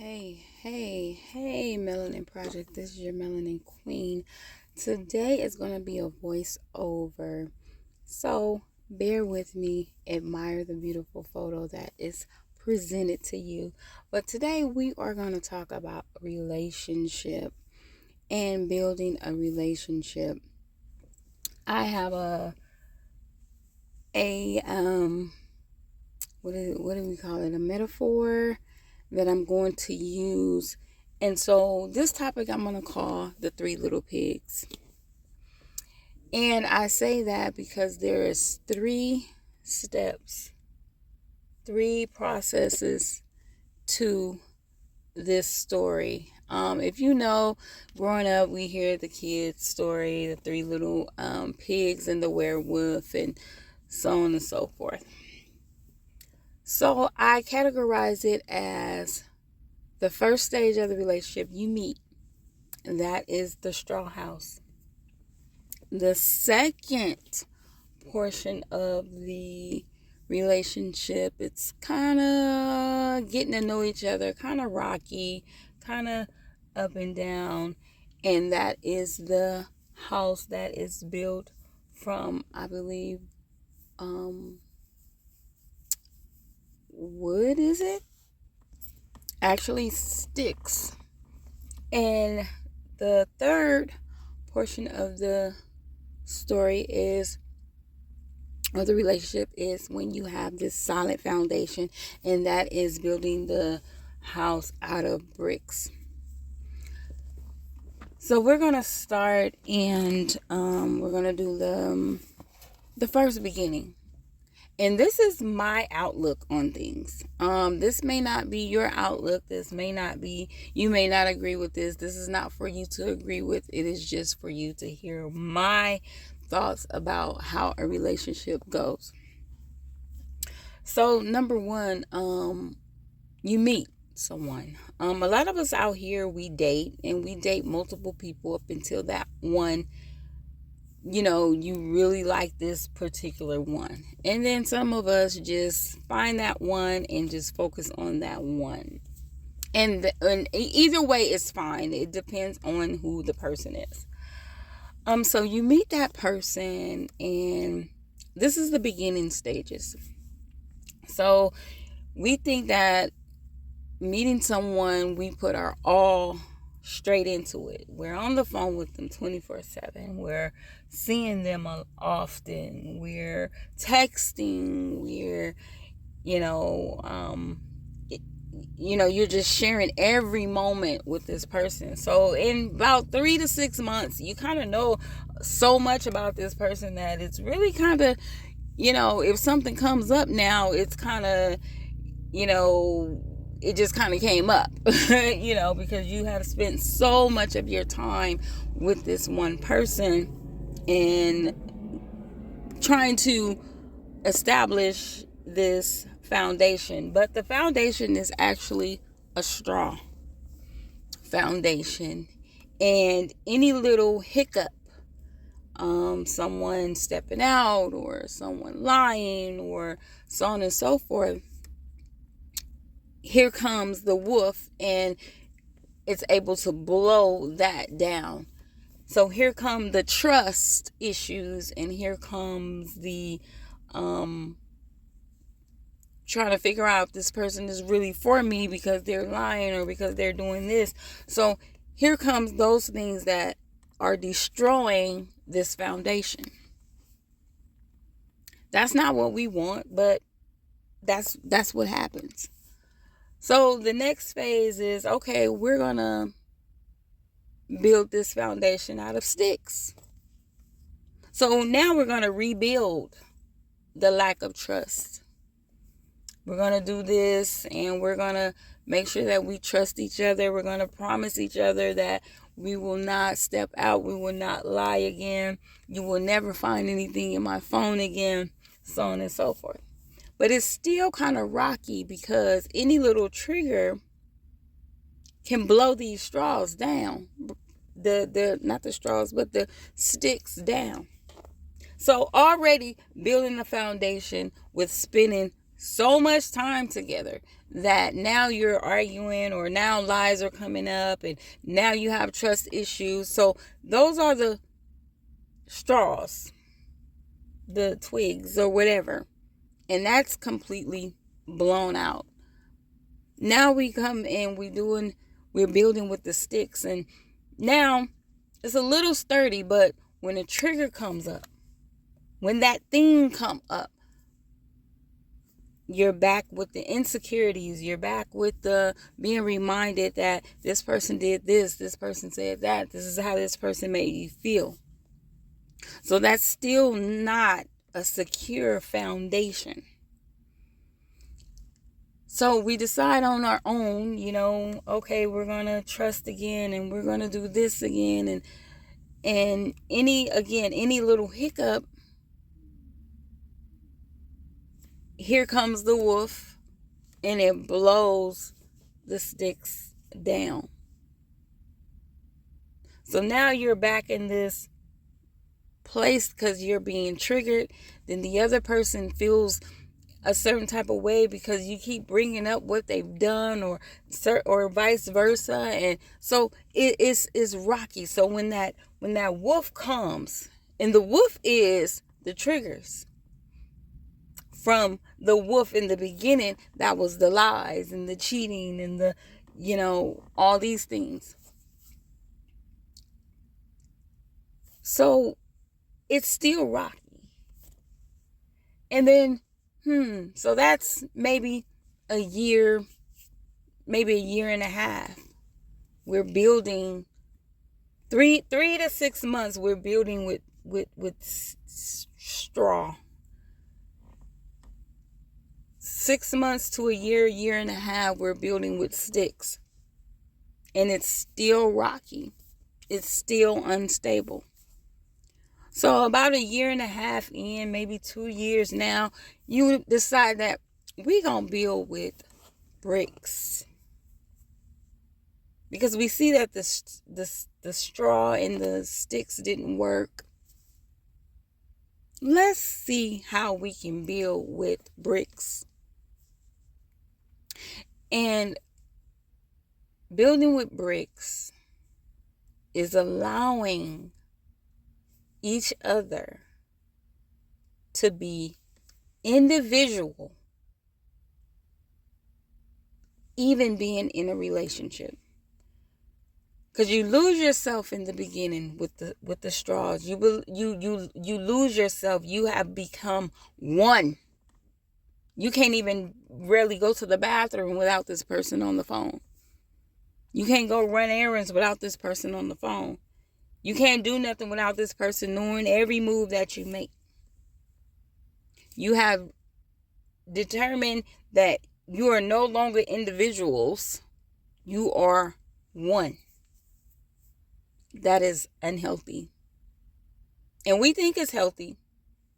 Hey, Melanin Project. This is your Melanin Queen. Today is going to be a voiceover. So bear with me, admire the beautiful photo that is presented to you. But today we are going to talk about relationship and building a relationship. I have a what do we call it? A metaphor that I'm going to use. And so this topic I'm going to call the three little pigs. And I say that because there is three steps, three processes to this story. If you know, growing up, we hear the kids' story, the three little pigs and the werewolf, and so on and so forth. So I categorize it as the first stage of the relationship you meet, and that is the straw house. The second portion of the relationship, it's kind of getting to know each other, kind of rocky, kind of up and down, and that is the house that is built from, I believe, wood, is it? Actually, sticks. And the third portion of the story is, or the relationship is, when you have this solid foundation, and that is building the house out of bricks. So we're gonna start, and we're gonna do the first beginning. And this is my outlook on things. This may not be your outlook. This may not be, you may not agree with this. This is not for you to agree with. It is just for you to hear my thoughts about how a relationship goes. So number one, you meet someone. A lot of us out here, we date, and we date multiple people up until that one, you really like this particular one. And then some of us just find that one and just focus on that one. And either way is fine. It depends on who the person is. So you meet that person, and this is the beginning stages. So we think that meeting someone, we put our all straight into it. We're on the phone with them 24/7. We're seeing them often. We're texting. We're, you're just sharing every moment with this person. So in about 3 to 6 months, you kind of know so much about this person that it's really kind of, if something comes up now, it's kind of, it just kind of came up, because you have spent so much of your time with this one person and trying to establish this foundation. But the foundation is actually a straw foundation. And any little hiccup, someone stepping out or someone lying or so on and so forth, here comes the wolf, and it's able to blow that down. So here come the trust issues, and here comes the trying to figure out if this person is really for me because they're lying or because they're doing this. So here comes those things that are destroying this foundation. That's not what we want, but that's what happens. So the next phase is, okay, we're going to build this foundation out of sticks. So now we're going to rebuild the lack of trust. We're going to do this, and we're going to make sure that we trust each other. We're going to promise each other that we will not step out. We will not lie again. You will never find anything in my phone again, so on and so forth. But it's still kind of rocky because any little trigger can blow these straws down. Not the straws, but the sticks down. So already building a foundation with spinning so much time together that now you're arguing, or now lies are coming up, and now you have trust issues. So those are the straws, the twigs or whatever. And that's completely blown out. Now we come and we're building with the sticks, and now it's a little sturdy, but when a trigger comes up, when that thing come up, you're back with the insecurities. You're back with the being reminded that this person did this person said that, this is how this person made you feel. So that's still not a secure foundation. So we decide on our own, okay, we're going to trust again, and we're going to do this again. And any little hiccup, here comes the wolf, and it blows the sticks down. So now you're back in this place because you're being triggered. Then the other person feels a certain type of way because you keep bringing up what they've done, or vice versa. And so it's rocky. So when that wolf comes, and the wolf is the triggers from the wolf in the beginning, that was the lies and the cheating and the all these things. So it's still rocky. And then so that's maybe a year and a half. We're building 3 to 6 months. We're building with straw. 6 months to a year and a half, we're building with sticks. And it's still rocky. It's still unstable. So about a year and a half in, maybe 2 years now, you decide that we're going to build with bricks. Because we see that the straw and the sticks didn't work. Let's see how we can build with bricks. And building with bricks is allowing each other to be individual, even being in a relationship. Because you lose yourself in the beginning with the straws. You lose yourself. You have become one. You can't even really go to the bathroom without this person on the phone. You can't go run errands without this person on the phone. You can't do nothing without this person knowing every move that you make. You have determined that you are no longer individuals. You are one. That is unhealthy. And we think it's healthy.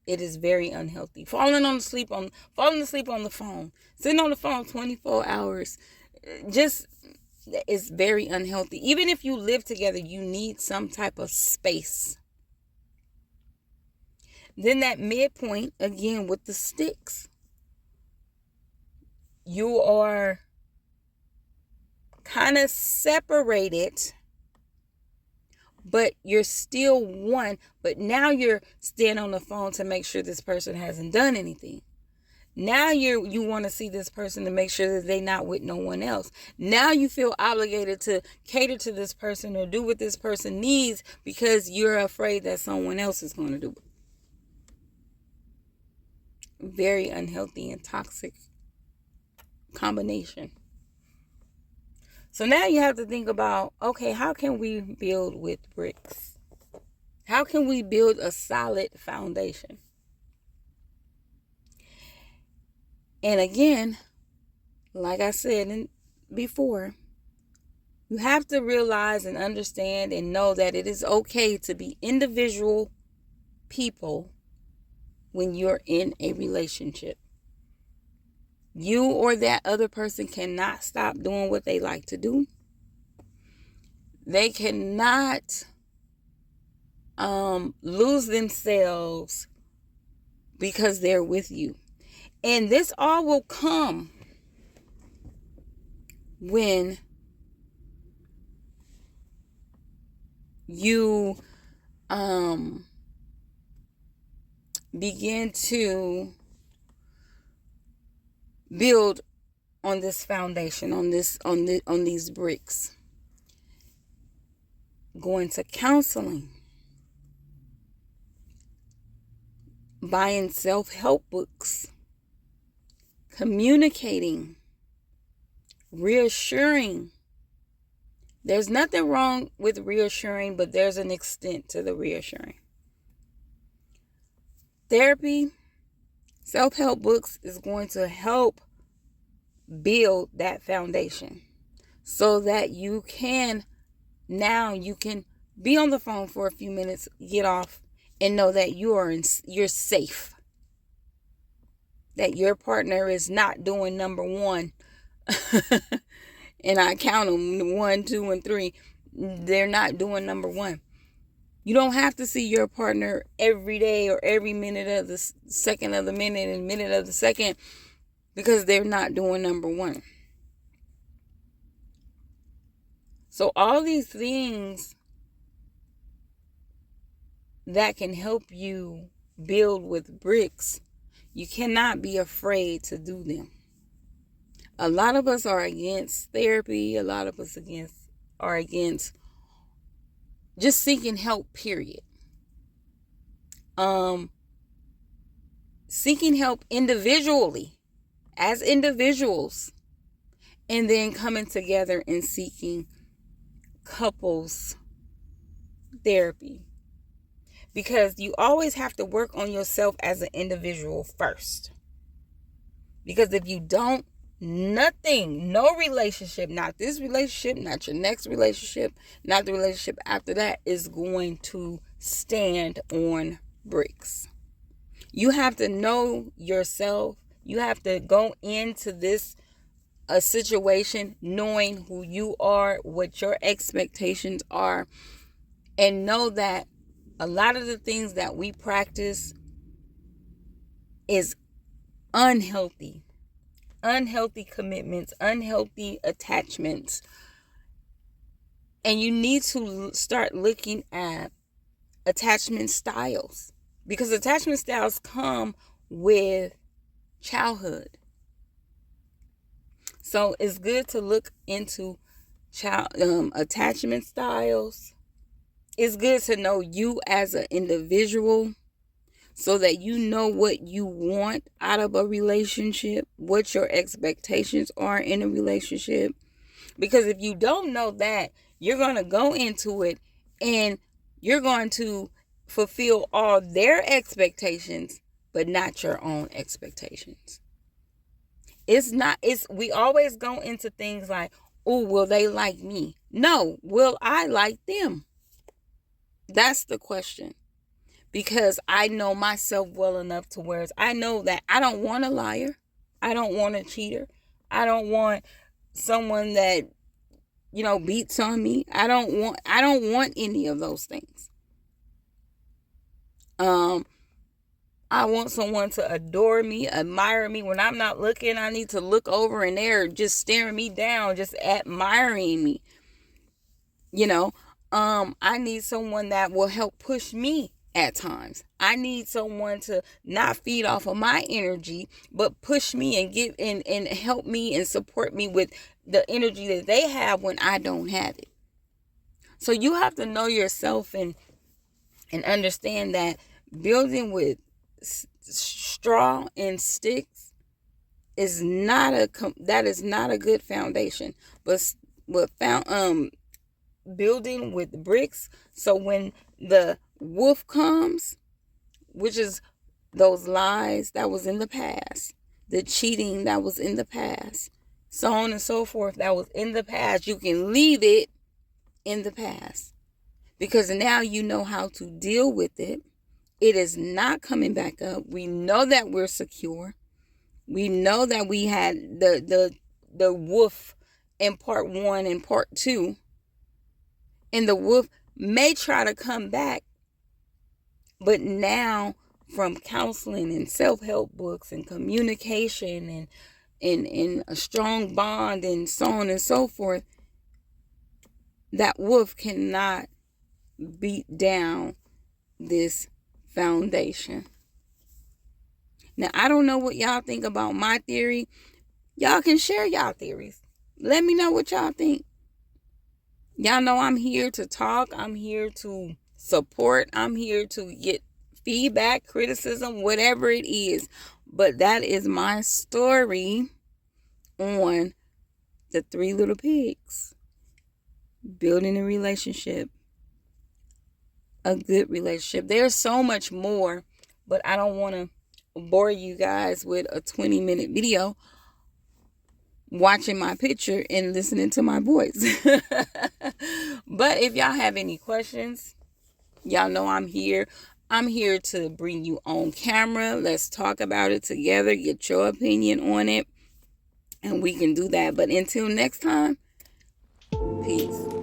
It is very unhealthy. Falling asleep on the phone. Sitting on the phone 24 hours. Just is very unhealthy. Even if you live together, you need some type of space. Then that midpoint, again, with the sticks. You are kind of separated, but you're still one. But now you're staying on the phone to make sure this person hasn't done anything. Now you want to see this person to make sure that they're not with no one else. Now you feel obligated to cater to this person or do what this person needs because you're afraid that someone else is going to do it. Very unhealthy and toxic combination. So now you have to think about, okay, how can we build with bricks? How can we build a solid foundation? And again, like I said before, you have to realize and understand and know that it is okay to be individual people when you're in a relationship. You or that other person cannot stop doing what they like to do. They cannot lose themselves because they're with you. And this all will come when you begin to build on this foundation, on these bricks. Going to counseling, buying self-help books, communicating, reassuring. There's nothing wrong with reassuring, but there's an extent to the reassuring. Therapy, self-help books is going to help build that foundation so that you can be on the phone for a few minutes, get off, and know that you're safe. That your partner is not doing number one. And I count them 1, 2, and 3. They're not doing number one. You don't have to see your partner every day or every minute of the second of the minute and minute of the second because they're not doing number one. So all these things that can help you build with bricks, you cannot be afraid to do them. A lot of us are against therapy. A lot of us are against just seeking help, period. Seeking help individually, as individuals, and then coming together and seeking couples therapy. Because you always have to work on yourself as an individual first. Because if you don't, nothing, no relationship, not this relationship, not your next relationship, not the relationship after that, is going to stand on bricks. You have to know yourself. You have to go into a situation knowing who you are, what your expectations are, and know that a lot of the things that we practice is unhealthy commitments, unhealthy attachments. And you need to start looking at attachment styles, because attachment styles come with childhood. So it's good to look into attachment styles. It's good to know you as an individual, so that you know what you want out of a relationship, what your expectations are in a relationship. Because if you don't know that, you're going to go into it and you're going to fulfill all their expectations, but not your own expectations. We always go into things like, oh, will they like me? No, will I like them? That's the question. Because I know myself well enough to where I know that I don't want a liar. I don't want a cheater. I don't want someone that, beats on me. I don't want any of those things. I want someone to adore me, admire me. When I'm not looking, I need to look over and they're just staring me down, just admiring me. I need someone that will help push me at times. I need someone to not feed off of my energy, but push me and give and help me and support me with the energy that they have when I don't have it. So you have to know yourself and understand that building with straw and sticks is not a good foundation. But building with bricks, so when the wolf comes, which is those lies that was in the past, the cheating that was in the past, so on and so forth that was in the past, you can leave it in the past, because now you know how to deal with it. It is not coming back up. We know that we're secure. We know that we had the wolf in part 1 and part 2, and the wolf may try to come back, but now from counseling and self-help books and communication and a strong bond and so on and so forth, that wolf cannot beat down this foundation. Now, I don't know what y'all think about my theory. Y'all can share y'all theories. Let me know what y'all think. Y'all know I'm here to talk. I'm here to support. I'm here to get feedback, criticism, whatever it is. But that is my story on the 3 little pigs. Building a relationship. A good relationship. There's so much more, but I don't want to bore you guys with a 20-minute video watching my picture and listening to my voice. But if y'all have any questions, y'all know I'm here. I'm here to bring you on camera. Let's talk about it together. Get your opinion on it. And we can do that. But until next time, peace.